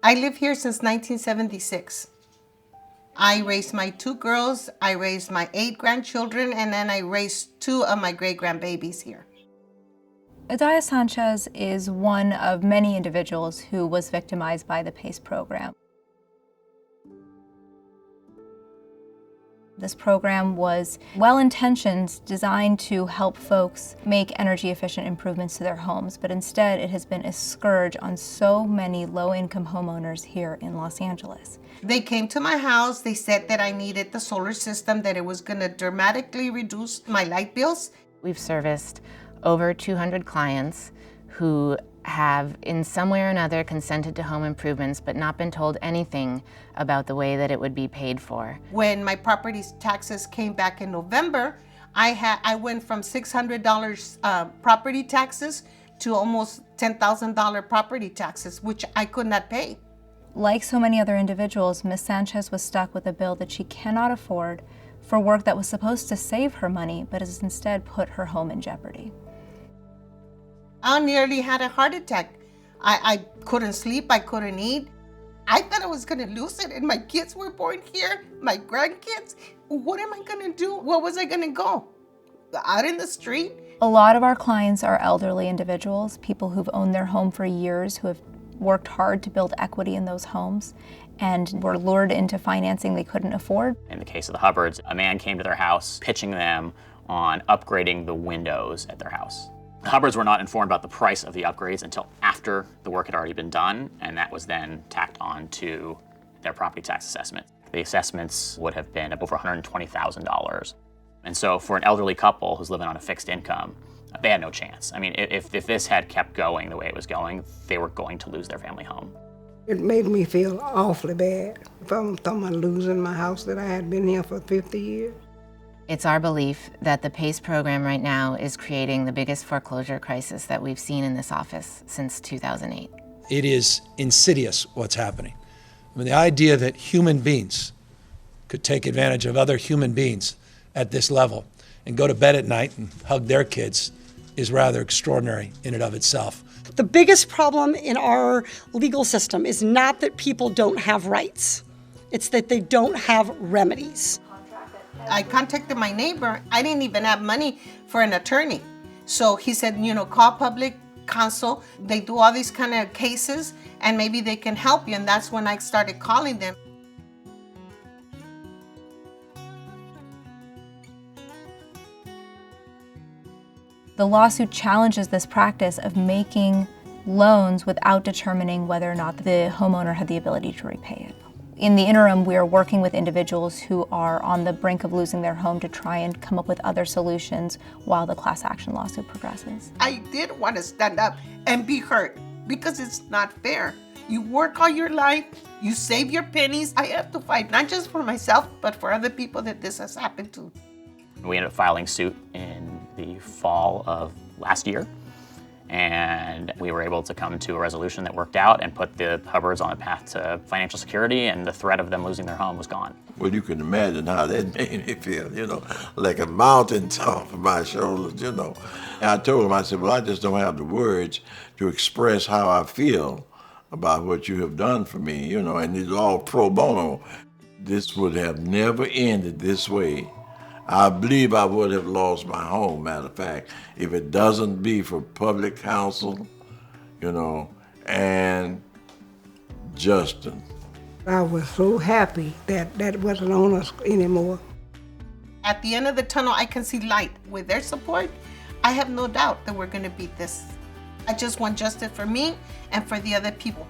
I live here since 1976. I raised my 2 girls, I raised my 8 grandchildren, and then I raised 2 of my great-grandbabies here. Adaya Sanchez is one of many individuals who was victimized by the PACE program. This program was well-intentioned, designed to help folks make energy-efficient improvements to their homes, but instead it has been a scourge on so many low-income homeowners here in Los Angeles. They came to my house, they said that I needed the solar system, that it was gonna dramatically reduce my light bills. We've serviced over 200 clients who have in some way or another consented to home improvements but not been told anything about the way that it would be paid for. When my property taxes came back in November, I went from $600 property taxes to almost $10,000 property taxes, which I could not pay. Like so many other individuals, Ms. Sanchez was stuck with a bill that she cannot afford for work that was supposed to save her money, but has instead put her home in jeopardy. I nearly had a heart attack. I couldn't sleep, I couldn't eat. I thought I was gonna lose it, and my kids were born here, my grandkids. What am I gonna do? Where was I gonna go? Out in the street? A lot of our clients are elderly individuals, people who've owned their home for years, who have worked hard to build equity in those homes, and were lured into financing they couldn't afford. In the case of the Hubbards, a man came to their house pitching them on upgrading the windows at their house. The Hubbards were not informed about the price of the upgrades until after the work had already been done, and that was then tacked on to their property tax assessment. The assessments would have been over $120,000. And so for an elderly couple who's living on a fixed income, they had no chance. I mean, if this had kept going the way it was going, they were going to lose their family home. It made me feel awfully bad from losing my house that I had been here for 50 years. It's our belief that the PACE program right now is creating the biggest foreclosure crisis that we've seen in this office since 2008. It is insidious what's happening. I mean, the idea that human beings could take advantage of other human beings at this level and go to bed at night and hug their kids is rather extraordinary in and of itself. The biggest problem in our legal system is not that people don't have rights. It's that they don't have remedies. I contacted my neighbor. I didn't even have money for an attorney. So he said, call public counsel. They do all these kind of cases and maybe they can help you. And that's when I started calling them. The lawsuit challenges this practice of making loans without determining whether or not the homeowner had the ability to repay it. In the interim, we are working with individuals who are on the brink of losing their home to try and come up with other solutions while the class action lawsuit progresses. I did want to stand up and be heard because it's not fair. You work all your life, you save your pennies. I have to fight not just for myself, but for other people that this has happened to. We ended up filing suit in the fall of last year, and we were able to come to a resolution that worked out and put the Hubbards on a path to financial security, and the threat of them losing their home was gone. Well, you can imagine how that made me feel, like a mountain off of my shoulders, And I told him, I said, well, I just don't have the words to express how I feel about what you have done for me, and it's all pro bono. This would have never ended this way. I believe I would have lost my home, matter of fact, if it doesn't be for public counsel, and Justin. I was so happy that that wasn't on us anymore. At the end of the tunnel, I can see light. With their support, I have no doubt that we're going to beat this. I just want justice for me and for the other people.